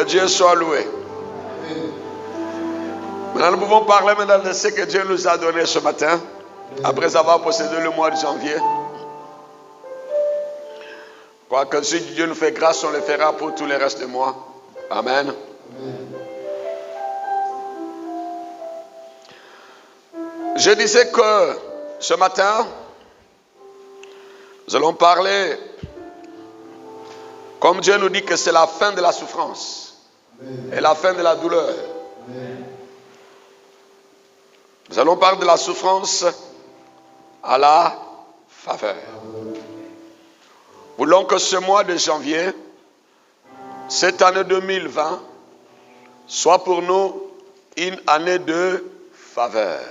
Dieu soit loué. Maintenant, nous pouvons parler maintenant de ce que Dieu nous a donné ce matin, après avoir possédé le mois de janvier. Quoique si Dieu nous fait grâce, on le fera pour tous les restes de mois. Amen. Je disais que ce matin, nous allons parler, comme Dieu nous dit que c'est la fin de la souffrance et la fin de la douleur. Nous allons parler de la souffrance à la faveur. Voulons que ce mois de janvier, cette année 2020, soit pour nous une année de faveur.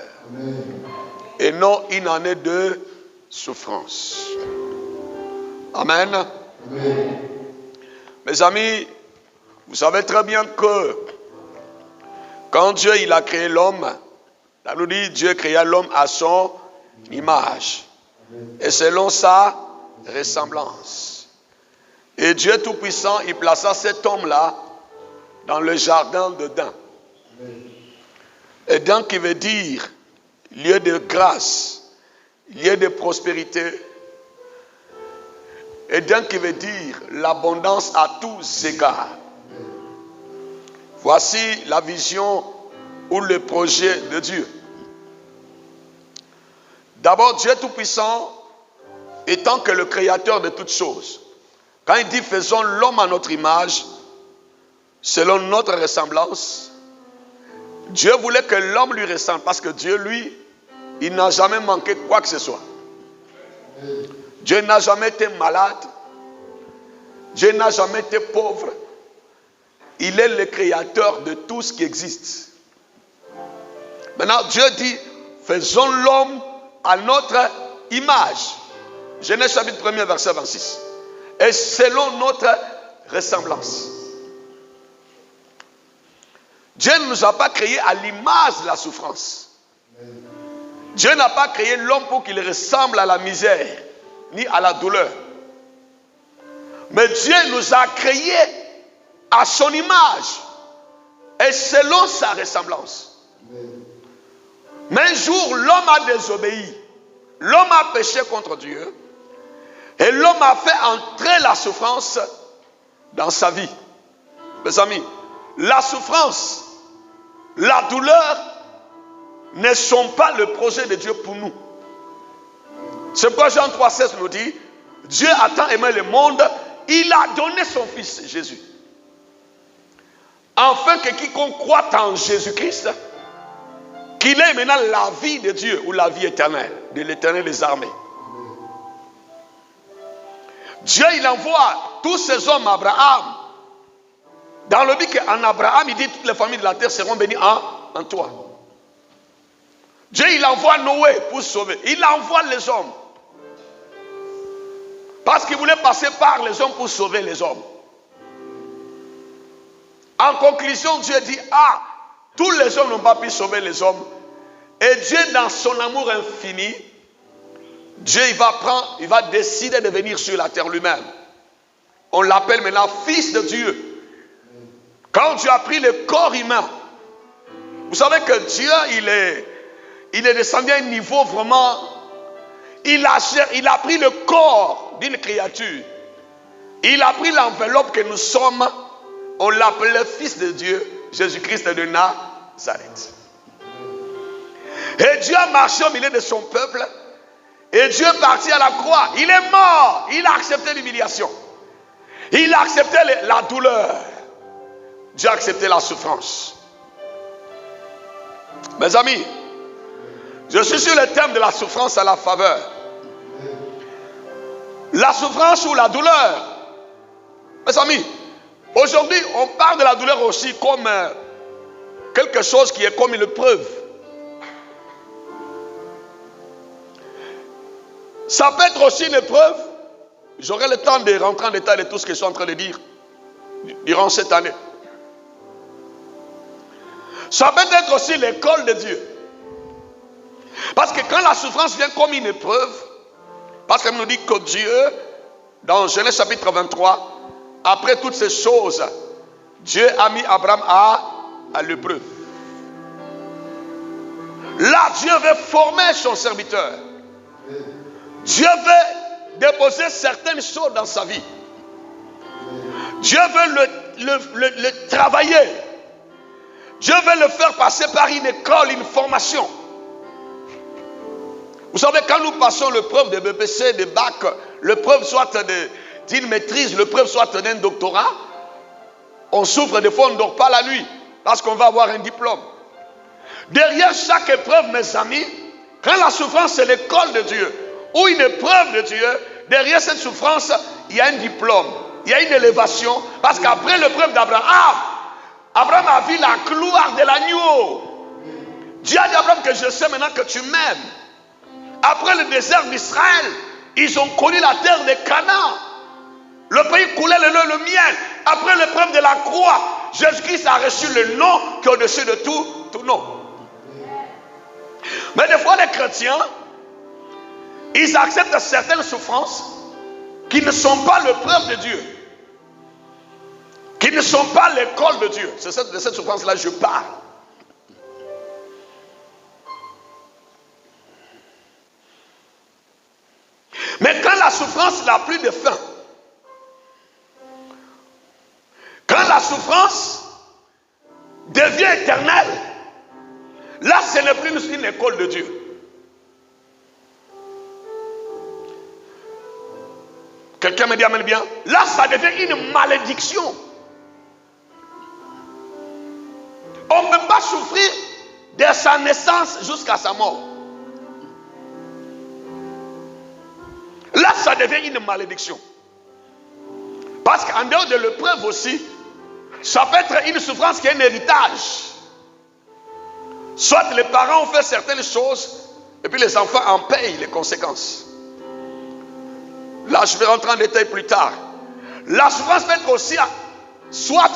Et non une année de souffrance. Amen. Mes amis, vous savez très bien que quand Dieu il a créé l'homme, là nous dit Dieu créa l'homme à son image et selon sa ressemblance. Et Dieu Tout-Puissant, il plaça cet homme-là dans le jardin d'Éden. Éden qui veut dire lieu de grâce, lieu de prospérité. Éden qui veut dire l'abondance à tous égards. Voici la vision ou le projet de Dieu. D'abord, Dieu Tout-Puissant, étant que le créateur de toutes choses, quand il dit faisons l'homme à notre image, selon notre ressemblance, Dieu voulait que l'homme lui ressemble parce que Dieu, lui, il n'a jamais manqué quoi que ce soit. Dieu n'a jamais été malade. Dieu n'a jamais été pauvre. Il est le créateur de tout ce qui existe. Maintenant, Dieu dit, faisons l'homme à notre image. Genèse chapitre 1er, verset 26. Et selon notre ressemblance. Dieu ne nous a pas créés à l'image de la souffrance. Dieu n'a pas créé l'homme pour qu'il ressemble à la misère, ni à la douleur. Mais Dieu nous a créés à son image et selon sa ressemblance. Mais un jour, l'homme a désobéi. L'homme a péché contre Dieu. Et l'homme a fait entrer la souffrance dans sa vie. Mes amis, la souffrance, la douleur ne sont pas le projet de Dieu pour nous. C'est pourquoi Jean 3,16 nous dit, Dieu a tant aimé le monde, il a donné son Fils Jésus. Afin que quiconque croit en Jésus-Christ, qu'il ait maintenant la vie de Dieu ou la vie éternelle, de l'Éternel des armées. Dieu, il envoie tous ces hommes à Abraham. Dans le but qu'en Abraham, il dit toutes les familles de la terre seront bénies en toi. Dieu, il envoie Noé pour sauver. Il envoie les hommes. Parce qu'il voulait passer par les hommes pour sauver les hommes. En conclusion, Dieu dit, tous les hommes n'ont pas pu sauver les hommes. Et Dieu, dans son amour infini, Dieu, il va décider de venir sur la terre lui-même. On l'appelle maintenant Fils de Dieu. Quand Dieu a pris le corps humain, vous savez que Dieu, il est descendu à un niveau vraiment, il a pris le corps d'une créature. Il a pris l'enveloppe que nous sommes, on l'appelait Fils de Dieu, Jésus-Christ de Nazareth. Et Dieu a marché au milieu de son peuple. Et Dieu est parti à la croix. Il est mort. Il a accepté l'humiliation. Il a accepté la douleur. Dieu a accepté la souffrance. Mes amis, je suis sur le thème de la souffrance à la faveur. La souffrance ou la douleur. Mes amis, aujourd'hui, on parle de la douleur aussi comme quelque chose qui est comme une preuve. Ça peut être aussi une épreuve. J'aurai le temps de rentrer en détail de tout ce que je suis en train de dire durant cette année. Ça peut être aussi l'école de Dieu. Parce que quand la souffrance vient comme une épreuve, parce qu'elle nous dit que Dieu, dans Genèse chapitre 23, après toutes ces choses, Dieu a mis Abraham à l'épreuve. Là, Dieu veut former son serviteur. Dieu veut déposer certaines choses dans sa vie. Dieu veut le travailler. Dieu veut le faire passer par une école, une formation. Vous savez, quand nous passons l'épreuve de BPC, de bac, l'épreuve soit d'une maîtrise, l'épreuve soit d'un doctorat, on souffre des fois, on ne dort pas la nuit parce qu'on va avoir un diplôme. Derrière chaque épreuve, mes amis, quand la souffrance c'est l'école de Dieu ou une épreuve de Dieu, derrière cette souffrance, il y a un diplôme, il y a une élévation. Parce qu'après l'épreuve d'Abraham, Abraham a vu la gloire de l'agneau. Dieu a dit à Abraham que je sais maintenant que tu m'aimes. Après le désert d'Israël, ils ont connu la terre de Canaan. Le pays coulait le lait et le miel. Après l'épreuve de la croix, Jésus-Christ a reçu le nom qui est au-dessus de tout nom. Mais des fois, les chrétiens, ils acceptent certaines souffrances qui ne sont pas l'épreuve de Dieu, qui ne sont pas l'école de Dieu. C'est de cette souffrance-là que je parle. Mais quand la souffrance n'a plus de fin, quand la souffrance devient éternelle, là ce n'est plus une école de Dieu. Quelqu'un me dit amen bien. Là ça devient une malédiction. On ne peut pas souffrir de sa naissance jusqu'à sa mort. Là ça devient une malédiction. Parce qu'en dehors de l'épreuve aussi, ça peut être une souffrance qui est un héritage. Soit les parents ont fait certaines choses et puis les enfants en payent les conséquences. Là, je vais rentrer en détail plus tard. La souffrance peut être aussi, soit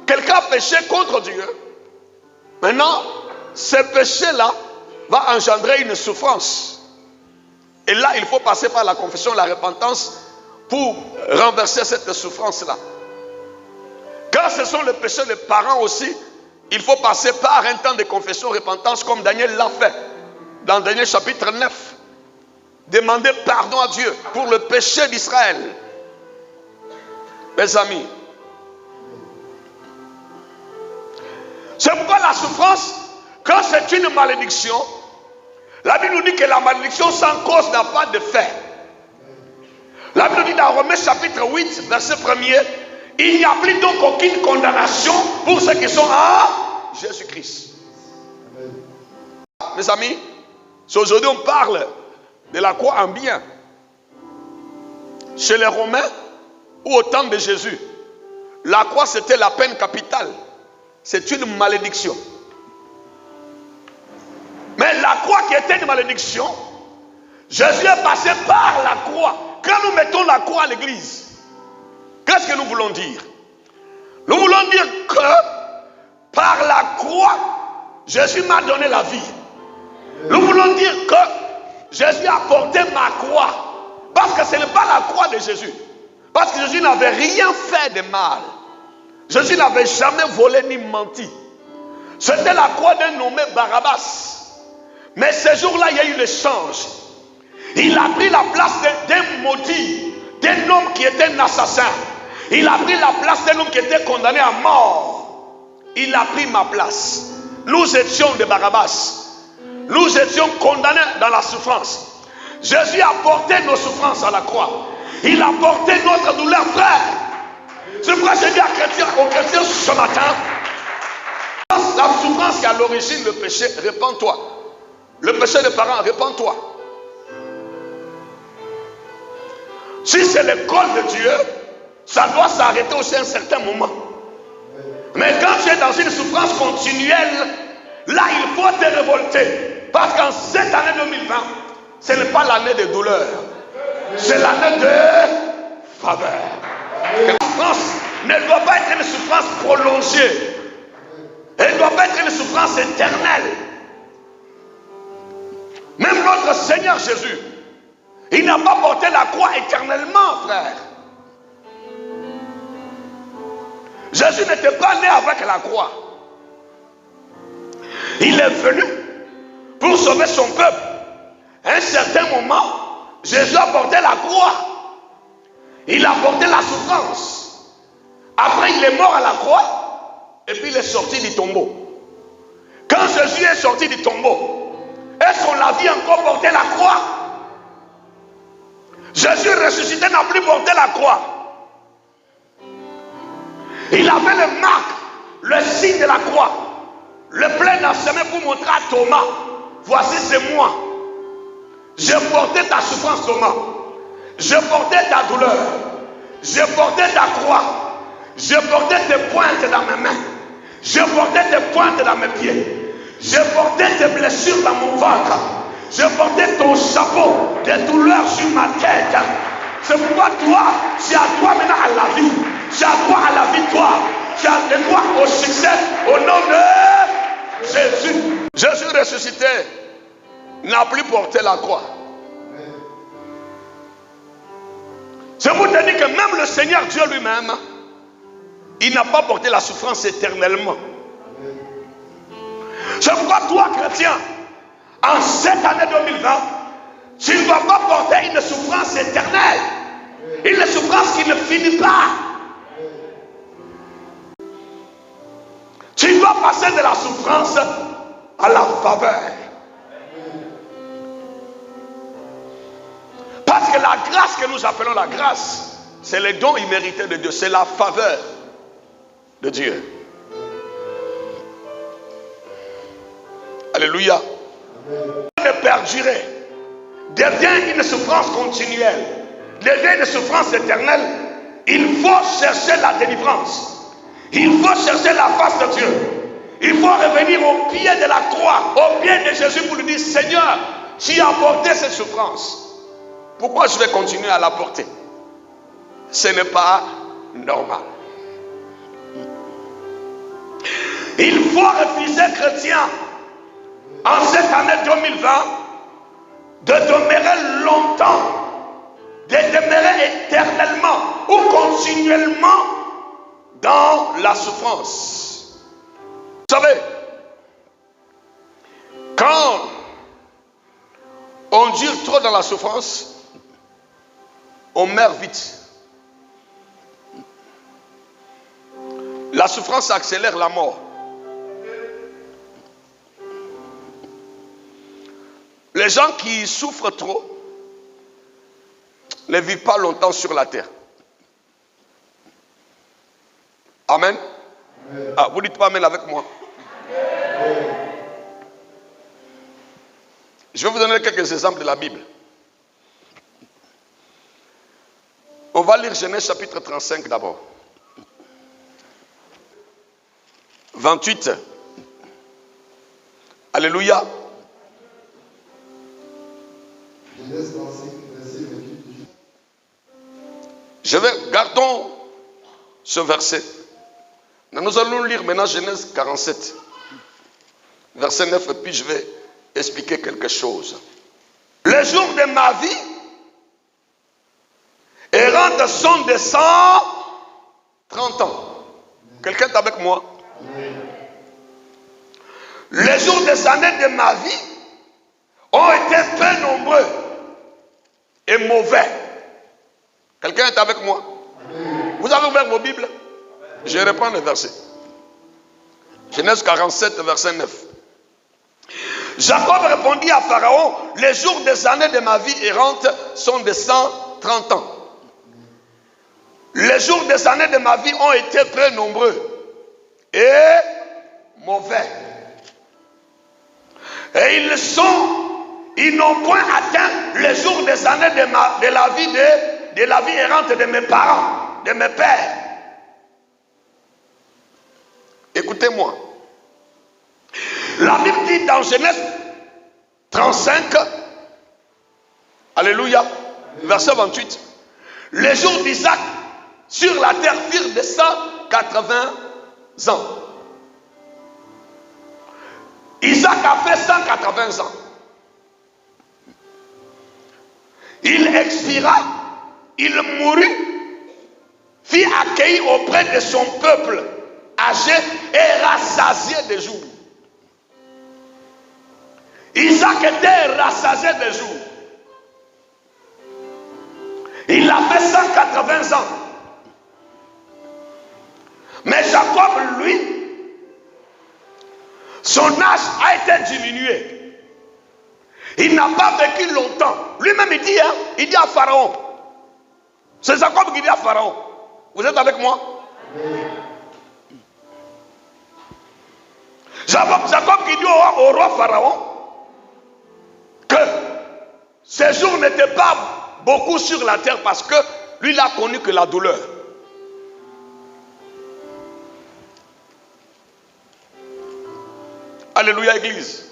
quelqu'un a péché contre Dieu. Maintenant, ce péché-là va engendrer une souffrance. Et là, il faut passer par la confession, la repentance pour renverser cette souffrance-là. Quand ce sont les péchés des parents aussi, il faut passer par un temps de confession, repentance, comme Daniel l'a fait. Dans Daniel chapitre 9. Demander pardon à Dieu pour le péché d'Israël. Mes amis. C'est pourquoi la souffrance, quand c'est une malédiction, la Bible nous dit que la malédiction sans cause n'a pas de fait. La Bible nous dit dans Romains chapitre 8, verset 1er, il n'y a plus donc aucune condamnation pour ceux qui sont en Jésus-Christ. Mes amis, aujourd'hui on parle de la croix en bien. Chez les Romains, ou au temps de Jésus, la croix c'était la peine capitale. C'est une malédiction. Mais la croix qui était une malédiction, Jésus est passé par la croix. Quand nous mettons la croix à l'église, qu'est-ce que nous voulons dire? Nous voulons dire que par la croix, Jésus m'a donné la vie. Nous voulons dire que Jésus a porté ma croix. Parce que ce n'est pas la croix de Jésus. Parce que Jésus n'avait rien fait de mal. Jésus n'avait jamais volé ni menti. C'était la croix d'un nommé Barabbas. Mais ce jour-là, il y a eu l'échange. Il a pris la place d'un maudit, d'un homme qui était un assassin. Il a pris la place d'un homme qui était condamné à mort. Il a pris ma place. Nous étions des Barabbas. Nous étions condamnés dans la souffrance. Jésus a porté nos souffrances à la croix. Il a porté notre douleur, frère. C'est pourquoi je dis aux chrétiens ce matin, la souffrance qui est à l'origine du péché, répands-toi. Le péché des parents, répands-toi. Si c'est l'école de Dieu, ça doit s'arrêter aussi à un certain moment. Mais quand tu es dans une souffrance continuelle, là il faut te révolter. Parce qu'en cette année 2020, ce n'est pas l'année de douleur. C'est l'année de faveur. La souffrance ne doit pas être une souffrance prolongée. Elle ne doit pas être une souffrance éternelle. Même notre Seigneur Jésus, il n'a pas porté la croix éternellement, frère. Jésus n'était pas né avec la croix. Il est venu pour sauver son peuple. À un certain moment, Jésus a porté la croix. Il a porté la souffrance. Après, il est mort à la croix. Et puis, il est sorti du tombeau. Quand Jésus est sorti du tombeau, est-ce qu'on l'a vu encore porter la croix? Jésus ressuscité n'a plus porté la croix. Il avait le marque, le signe de la croix, le plein d'assemblée pour montrer à Thomas, voici c'est moi. J'ai porté ta souffrance, Thomas. J'ai porté ta douleur. J'ai porté ta croix. J'ai porté tes pointes dans mes mains. J'ai porté tes pointes dans mes pieds. J'ai porté tes blessures dans mon ventre. J'ai porté ton chapeau de douleur sur ma tête. C'est pourquoi toi, c'est à toi maintenant à la vie. C'est à toi à la victoire. C'est à toi au succès. Au nom de Jésus. Jésus ressuscité n'a plus porté la croix. Je vous te dis que même le Seigneur Dieu lui-même, il n'a pas porté la souffrance éternellement. C'est pourquoi toi, chrétien, en cette année 2020, tu ne dois pas porter une souffrance éternelle. Une souffrance qui ne finit pas. Tu dois passer de la souffrance à la faveur. Parce que la grâce que nous appelons la grâce, c'est le don immérité de Dieu. C'est la faveur de Dieu. Alléluia. De perdurer devient une souffrance continuelle, devient une souffrance éternelle. Il faut chercher la délivrance. Il faut chercher la face de Dieu. Il faut revenir au pied de la croix, au pied de Jésus pour lui dire, Seigneur, tu as porté cette souffrance. Pourquoi je vais continuer à la porter? Ce n'est pas normal. Il faut refuser, chrétien, en cette année 2020, de demeurer longtemps, de demeurer éternellement ou continuellement dans la souffrance. Vous savez, quand on dure trop dans la souffrance, on meurt vite. La souffrance accélère la mort. Les gens qui souffrent trop ne vivent pas longtemps sur la terre. Amen. Ah, vous dites pas amen avec moi. Je vais vous donner quelques exemples de la Bible. On va lire Genèse chapitre 35 d'abord. 28. Alléluia. Genèse 35, verset 28. Gardons ce verset. Nous allons lire maintenant Genèse 47, verset 9, et puis je vais expliquer quelque chose. Les jours de ma vie errante sont de 130 ans. Quelqu'un est avec moi? Les jours des années de ma vie ont été peu nombreux et mauvais. Quelqu'un est avec moi? Vous avez ouvert vos Bibles? Je reprends le verset. Genèse 47, verset 9. Jacob répondit à Pharaon, les jours des années de ma vie errante sont de 130 ans. Les jours des années de ma vie ont été très nombreux et mauvais. Et ils n'ont point atteint les jours des années de la vie errante de mes parents, de mes pères. Écoutez-moi. La Bible dit dans Genèse 35, alléluia, verset 28, les jours d'Isaac sur la terre firent de 180 ans. Isaac a fait 180 ans. Il expira, il mourut fut accueilli auprès de son peuple âgé et rassasié de jours. Isaac était rassasié de jours. Il a fait 180 ans. Mais Jacob, lui, son âge a été diminué. Il n'a pas vécu longtemps. Lui-même, il dit à Pharaon. C'est Jacob qui dit à Pharaon. Vous êtes avec moi? Jacob qui dit au roi Pharaon que ses jours n'étaient pas beaucoup sur la terre parce que lui, il n'a connu que la douleur. Alléluia, Église.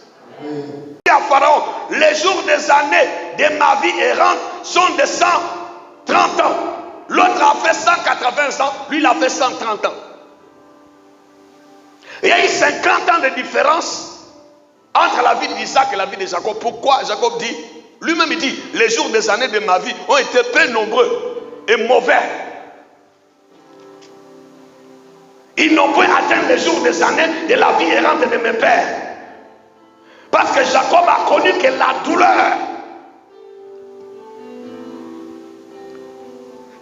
Il dit à Pharaon, les jours des années de ma vie errante sont de 130 ans. L'autre a fait 180 ans, lui il a fait 130 ans. Il y a eu 50 ans de différence entre la vie d'Isaac et la vie de Jacob. Pourquoi Jacob dit, lui-même il dit, les jours des années de ma vie ont été peu nombreux et mauvais. Ils n'ont pas atteint les jours des années de la vie errante de mes pères. Parce que Jacob a connu que la douleur.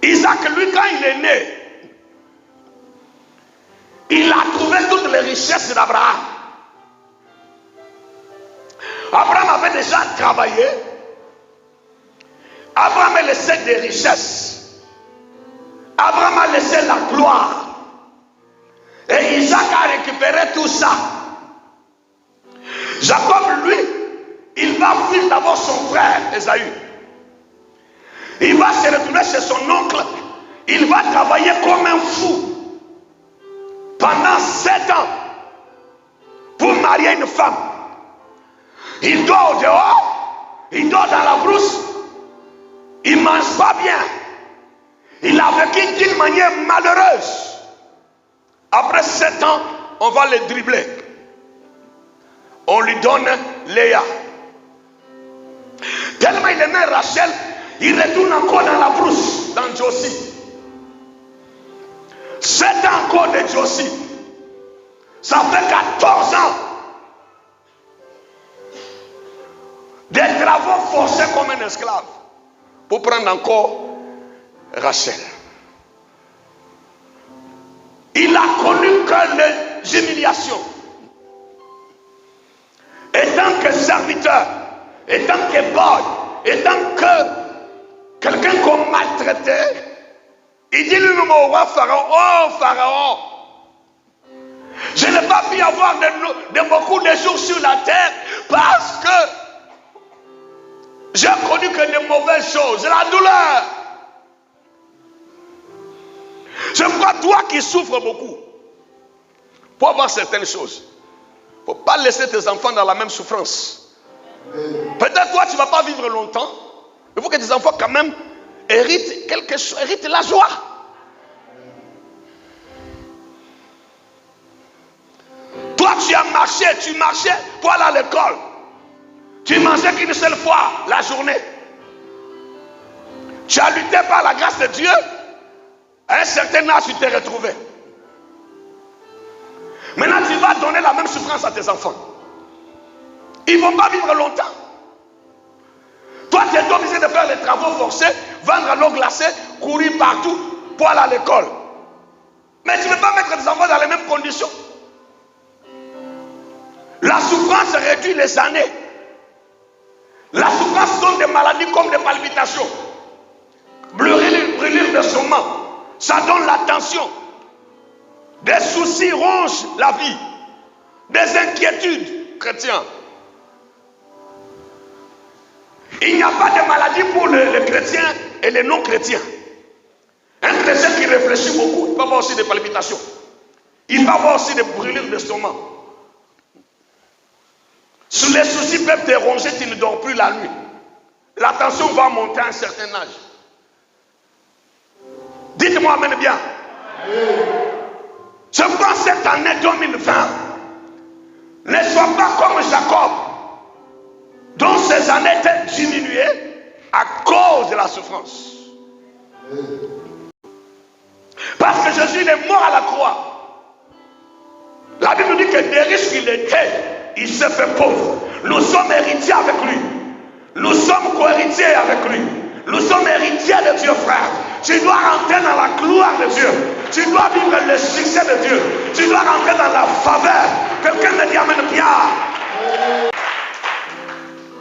Isaac, lui, quand il est né, il a trouvé toutes les richesses d'Abraham. Abraham avait déjà travaillé. Abraham a laissé des richesses. Abraham a laissé la gloire. Et Isaac a récupéré tout ça. Jacob, lui, il va fuir d'abord son frère, Ésaü. Il va se retrouver chez son oncle. Il va travailler comme un fou pendant 7 ans pour marier une femme. Il dort dehors, il dort dans la brousse, il ne mange pas bien. Il a vécu d'une manière malheureuse. Après 7 ans, on va le dribbler. On lui donne Léa. Tellement il aimait Rachel, il retourne encore dans la brousse, dans Josie. 7 ans encore de Josie. Ça fait 14 ans. Des travaux forcés comme un esclave. Pour prendre encore Rachel. Il a connu que les humiliations. Étant que serviteur, étant que boy, étant que quelqu'un qu'on maltraitait, il dit lui-même au roi Pharaon, oh Pharaon, je n'ai pas pu avoir de beaucoup de jours sur la terre parce que j'ai connu que de mauvaises choses, la douleur. Je crois toi qui souffres beaucoup pour avoir certaines choses. Il ne faut pas laisser tes enfants dans la même souffrance. Peut-être toi tu ne vas pas vivre longtemps. Il faut que tes enfants quand même héritent quelque chose, héritent la joie. Toi tu as marché, tu marchais pour aller à l'école. Tu mangeais qu'une seule fois la journée. Tu as lutté par la grâce de Dieu. À un certain âge, tu t'es retrouvé. Maintenant, tu vas donner la même souffrance à tes enfants. Ils ne vont pas vivre longtemps. Toi, tu es obligé de faire les travaux forcés, vendre à l'eau glacée, courir partout pour aller à l'école. Mais tu ne peux pas mettre tes enfants dans les mêmes conditions. La souffrance réduit les années. La souffrance donne des maladies comme des palpitations. Brûlure d'estomac. Ça donne la tension. Des soucis rongent la vie. Des inquiétudes, chrétiens. Il n'y a pas de maladie pour les chrétiens et les non-chrétiens. Un chrétien qui réfléchit beaucoup, il peut avoir aussi des palpitations. Il peut avoir aussi des brûlures d'estomac. Les soucis peuvent te ronger, tu ne dors plus la nuit. La tension va monter à un certain âge. Dites-moi, amen bien. Je pense cette année 2020, ne sois pas comme Jacob, dont ses années étaient diminuées à cause de la souffrance. Parce que Jésus est mort à la croix. La Bible nous dit que des riches qu'il était, il s'est fait pauvre. Nous sommes héritiers avec lui. Nous sommes co-héritiers avec lui. Nous sommes héritiers de Dieu, frère. Tu dois rentrer dans la gloire de Dieu. Tu dois vivre le succès de Dieu. Tu dois rentrer dans la faveur. Quelqu'un me dit amen bien.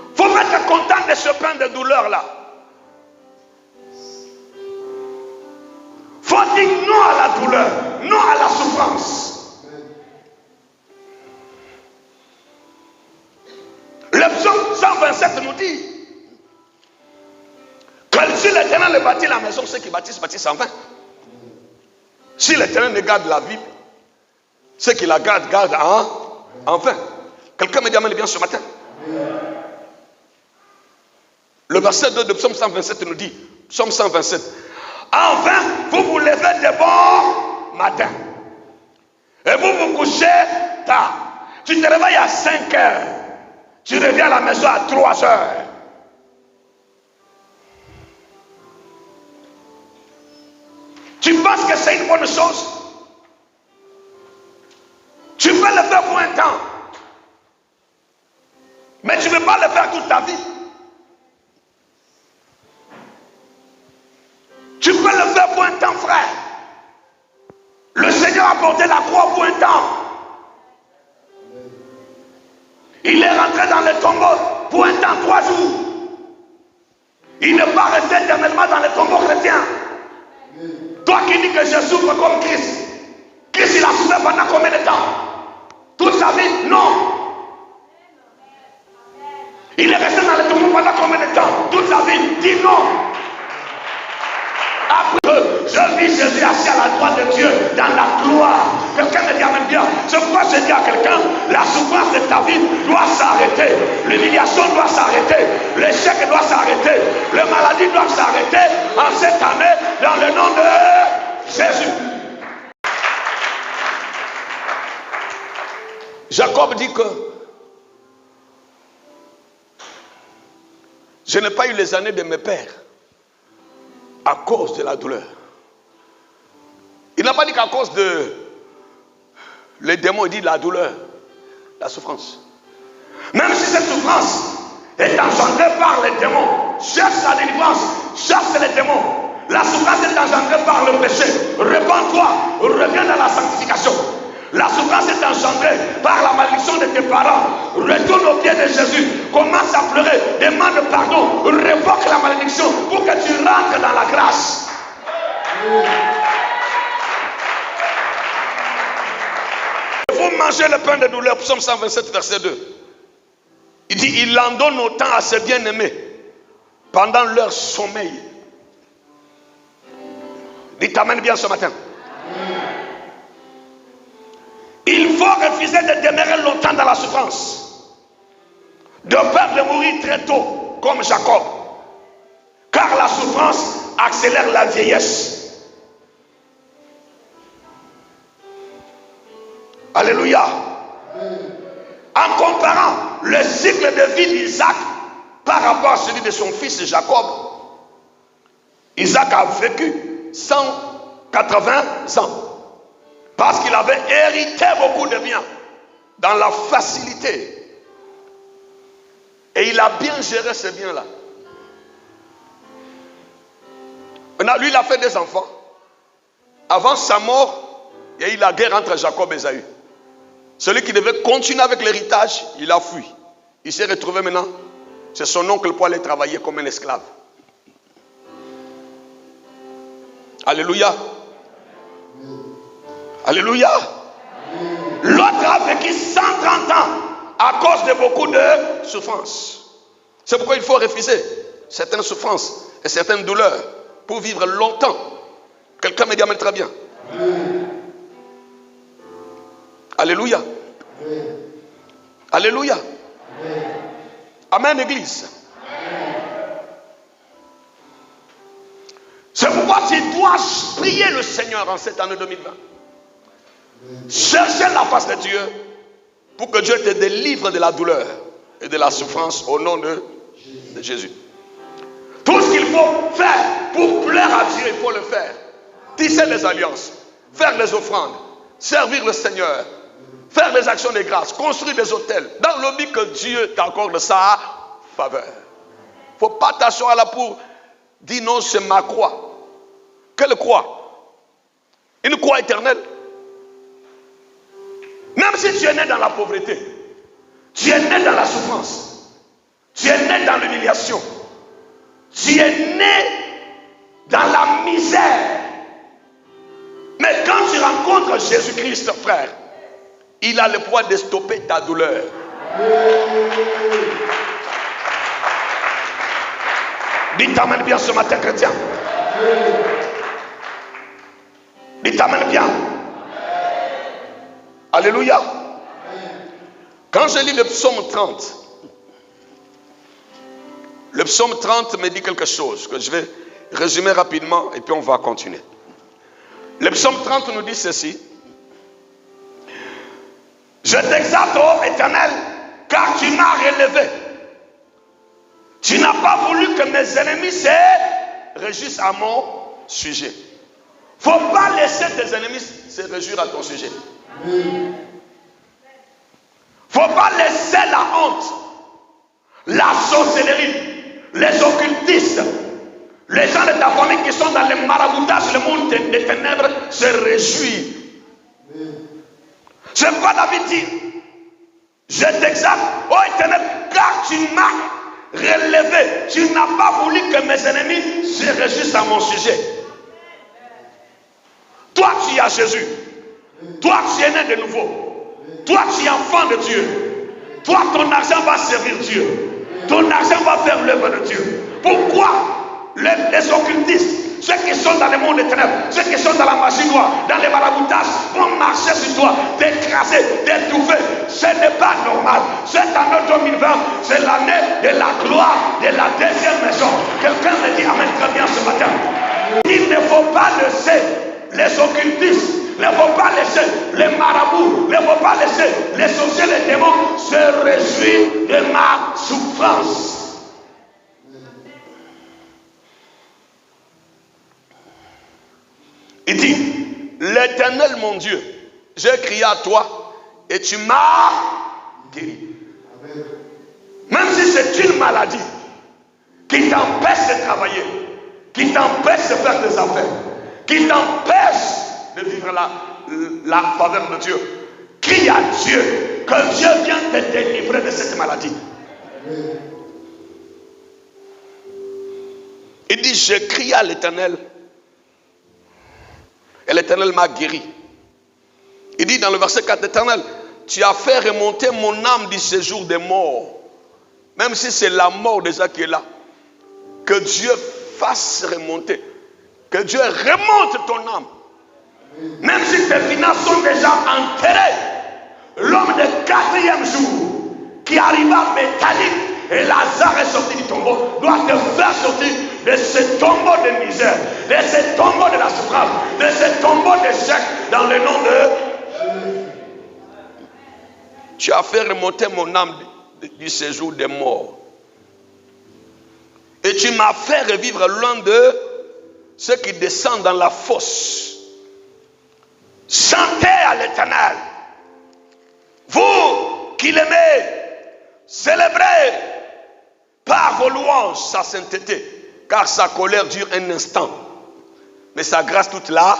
Il faut être content de ce pain de douleur là. Il faut dire non à la douleur, non à la souffrance. Le psaume 127 nous dit que si l'Éternel ne bâtit la maison, ceux qui bâtissent en vain. Si l'Éternel ne garde la ville, ceux qui la gardent en vain. Quelqu'un me dit amen bien ce matin. Le verset 2 de psaume 127 nous dit, psaume 127, en vain vous vous levez de bon matin et vous vous couchez tard. Tu te réveilles à 5 heures. Tu reviens à la maison à 3 heures. Tu penses que c'est une bonne chose? Tu peux le faire pour un temps. Mais tu ne peux pas le faire toute ta vie. Tu peux le faire pour un temps, frère. Le Seigneur a porté la croix pour un temps. Il est rentré dans le tombeau pour un temps, 3 jours. Il ne va pas rester éternellement dans le tombeau chrétien. Toi qui dis que je souffre comme Christ. Christ, il a souffert pendant combien de temps? Toute sa vie? Non. Il est resté dans le tombeau pendant combien de temps? Toute sa vie? Dis non. Après, je vis Jésus assis à la droite de Dieu dans la gloire. Quelqu'un me dit amen bien. C'est pourquoi je dis à quelqu'un, la souffrance de ta vie doit s'arrêter. L'humiliation doit s'arrêter. L'échec doit s'arrêter. Les maladies doivent s'arrêter en cette année dans le nom de Jésus. Jacob dit que je n'ai pas eu les années de mes pères à cause de la douleur. Il n'a pas dit qu'à cause de les démons, il dit la douleur, la souffrance. Même si cette souffrance est engendrée par les démons, cherche la délivrance, cherche les démons. La souffrance est engendrée par le péché. Répands-toi, reviens dans la sanctification. La souffrance est engendrée par la malédiction de tes parents. Retourne au pied de Jésus. Commence à pleurer. Demande pardon. Révoque la malédiction pour que tu rentres dans la grâce. Vous mangez le pain de douleur. Psaume 127, verset 2. Il dit, il en donne autant à ses bien-aimés pendant leur sommeil. Dites amen bien ce matin. Il faut refuser de demeurer longtemps dans la souffrance, de peur de mourir très tôt, comme Jacob, car la souffrance accélère la vieillesse. Alléluia. En comparant le cycle de vie d'Isaac par rapport à celui de son fils Jacob, Isaac a vécu 180 ans. Parce qu'il avait hérité beaucoup de biens dans la facilité. Et il a bien géré ces biens-là. Maintenant, lui, il a fait des enfants. Avant sa mort, il y a eu la guerre entre Jacob et Ésaü. Celui qui devait continuer avec l'héritage, il a fui. Il s'est retrouvé maintenant. C'est son oncle pour aller travailler comme un esclave. Alléluia. Alléluia. L'autre a vécu 130 ans à cause de beaucoup de souffrances. C'est pourquoi il faut refuser certaines souffrances et certaines douleurs pour vivre longtemps. Quelqu'un me dit amen très bien. Alléluia. Alléluia. Amen, Église. C'est pourquoi tu dois prier le Seigneur en cette année 2020. Cherchez la face de Dieu pour que Dieu te délivre de la douleur et de la souffrance au nom de Jésus. Tout ce qu'il faut faire pour plaire à Dieu, il faut le faire. tisser les alliances, faire des offrandes, servir le Seigneur, faire des actions de grâce, construire des hôtels, dans le but que Dieu t'accorde sa faveur. Il ne faut pas t'asseoir là pour dire non, c'est ma croix. Quelle croix? Une croix éternelle. Même si tu es né dans la pauvreté, tu es né dans la souffrance, tu es né dans l'humiliation, tu es né dans la misère. Mais quand tu rencontres Jésus-Christ, frère, il a le pouvoir de stopper ta douleur. Dis t'amène bien ce matin, chrétien. Dis t'amène bien. Alléluia. Quand je lis le psaume 30, le psaume 30 me dit quelque chose que je vais résumer rapidement et puis on va continuer. Le psaume 30 nous dit ceci. Je t'exalte, ô Éternel, car tu m'as relevé. Tu n'as pas voulu que mes ennemis se réjouissent à mon sujet. Il ne faut pas laisser tes ennemis se réjouir à ton sujet. Il ne faut pas laisser la honte, la sorcellerie, les occultistes, les gens de ta famille qui sont dans les maraboutages, le monde des ténèbres, se réjouir. C'est quoi David dit? Je t'exalte, ô Éternel, car tu m'as relevé. Tu n'as pas voulu que mes ennemis se réjouissent à mon sujet. Toi, tu es à Jésus. Toi, tu es né de nouveau. Toi, tu es enfant de Dieu. Toi, ton argent va servir Dieu. Ton argent va faire l'œuvre de Dieu. Pourquoi les occultistes, ceux qui sont dans le monde des ténèbres, ceux qui sont dans la magie noire, dans les maraboutages, vont marcher sur toi, t'écraser, t'étouffer? Ce n'est pas normal. Cette année 2020, c'est l'année de la gloire de la deuxième maison. Quelqu'un me dit amen très bien ce matin. Il ne faut pas laisser les occultistes, il ne faut pas laisser les marabouts, il ne faut pas laisser les sorciers, les démons se réjouir de ma souffrance. Il dit, l'Éternel mon Dieu, j'ai crié à toi et tu m'as guéri. Même si c'est une maladie qui t'empêche de travailler, qui t'empêche de faire des affaires, qui t'empêche de vivre la faveur de Dieu, crie à Dieu, que Dieu vienne te délivrer de cette maladie. Il dit, je crie à l'Éternel et l'Éternel m'a guéri. Il dit dans le verset 4, l'Éternel, tu as fait remonter mon âme du séjour des morts. Même si c'est la mort déjà qui est là, que Dieu fasse remonter, que Dieu remonte ton âme. Même si tes finances sont déjà enterrées, l'homme de 4e jour qui arriva métallique et Lazare est sorti du tombeau, doit te faire sortir de ce tombeau de misère, de ce tombeau de la souffrance, de ce tombeau d'échec dans le nom de Jésus. Tu as fait remonter mon âme du séjour des morts. Et tu m'as fait revivre loin de ceux qui descendent dans la fosse. Chantez à l'Éternel. Vous qui l'aimez, célébrez par vos louanges sa sainteté, car sa colère dure un instant, mais sa grâce toute la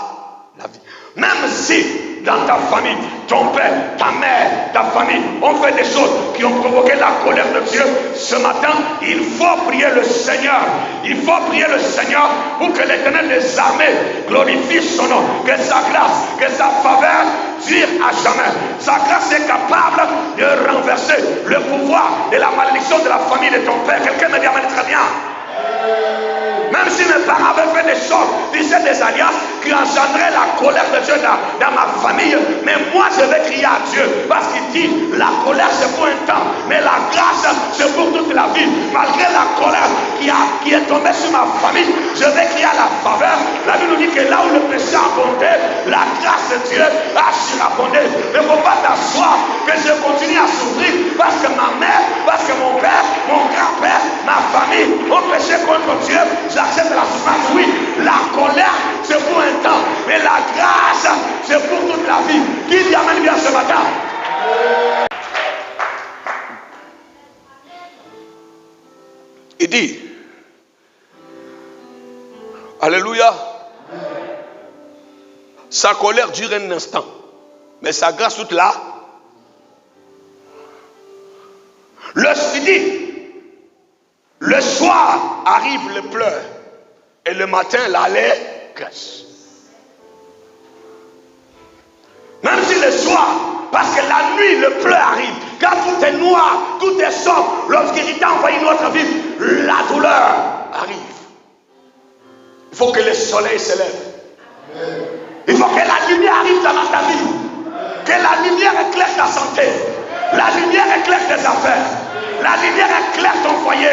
vie. Même si dans ta famille, ton père, ta mère, ta famille ont fait des choses qui ont provoqué la colère de Dieu, ce matin, il faut prier le Seigneur. Il faut prier le Seigneur pour que l'Éternel des armées glorifie son nom, que sa grâce, que sa faveur dure à jamais. Sa grâce est capable de renverser le pouvoir de la malédiction de la famille de ton père. Quelqu'un me dit amen très bien. Même si mes parents avaient fait des choses, disaient des alliances qui engendraient la colère de Dieu dans ma famille, mais moi je vais crier à Dieu parce qu'il dit la colère c'est pour un temps, mais la grâce c'est pour toute la vie. Malgré la colère qui est tombée sur ma famille, je vais crier à la faveur. La Bible nous dit que là où le péché a abondé, la grâce de Dieu a surabondé. Il ne faut pas t'asseoir que je continue continue à souffrir parce que ma mère, parce que mon père, mon grand-père, ma famille ont péché contre Dieu, j'accepte la souffrance. Oui, la colère, c'est pour un temps, mais la grâce, c'est pour toute la vie. Qui dit amen bien ce matin? Il dit, alléluia, sa colère dure un instant, mais sa grâce toute là. Le soir arrive le pleurs et le matin l'allégresse. Même si le soir, parce que la nuit le pleur arrive, quand tout est noir, tout est sombre, l'obscurité envahit notre vie, la douleur arrive. Il faut que le soleil se lève. Il faut que la lumière arrive dans ta vie. Que la lumière éclaire ta santé. La lumière éclaire tes affaires. La lumière éclaire ton foyer.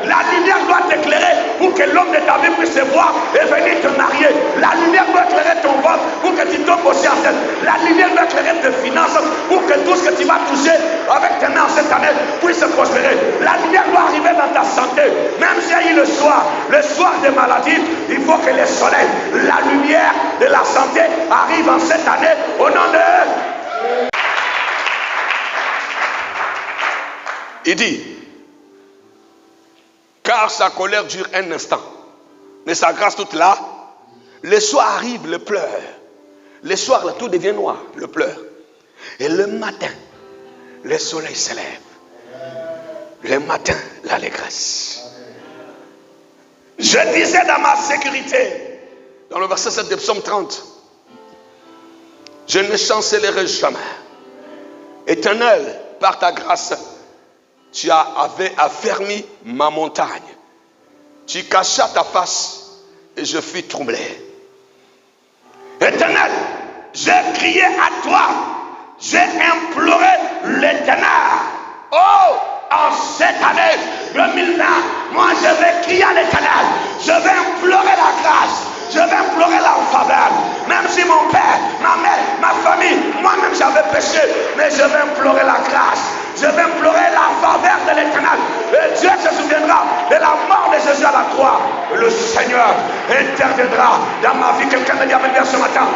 La lumière doit t'éclairer pour que l'homme de ta vie puisse te voir et venir te marier. La lumière doit éclairer ton ventre pour que tu tombes aussi enceinte. La lumière doit éclairer tes finances pour que tout ce que tu vas toucher avec tes mains cette année puisse prospérer. La lumière doit arriver dans ta santé. Même s'il y a eu le soir des maladies, il faut que le soleil, la lumière de la santé arrive en cette année au nom de... Il dit, car sa colère dure un instant, mais sa grâce toute là. Le soir arrive le pleur. Le soir, là, tout devient noir, le pleur. Et le matin, le soleil se lève. Le matin, l'allégresse. Je disais dans ma sécurité, dans le verset 7 de Psaume 30, je ne chancellerai jamais. Éternel, par ta grâce, tu avais affermi ma montagne. Tu cachas ta face et je fus troublé. Éternel, j'ai crié à toi. J'ai imploré l'Éternel. Oh, en cette année 2020, moi je vais crier à l'Éternel. Je vais implorer la grâce. Je vais implorer la faveur. Même si mon père, ma mère, ma famille, moi-même j'avais péché, mais je vais implorer la grâce. Je vais implorer la faveur de l'Éternel. Et Dieu se souviendra de la mort de Jésus à la croix. Le Seigneur interviendra dans ma vie. Quelqu'un me dit amen bien ce matin.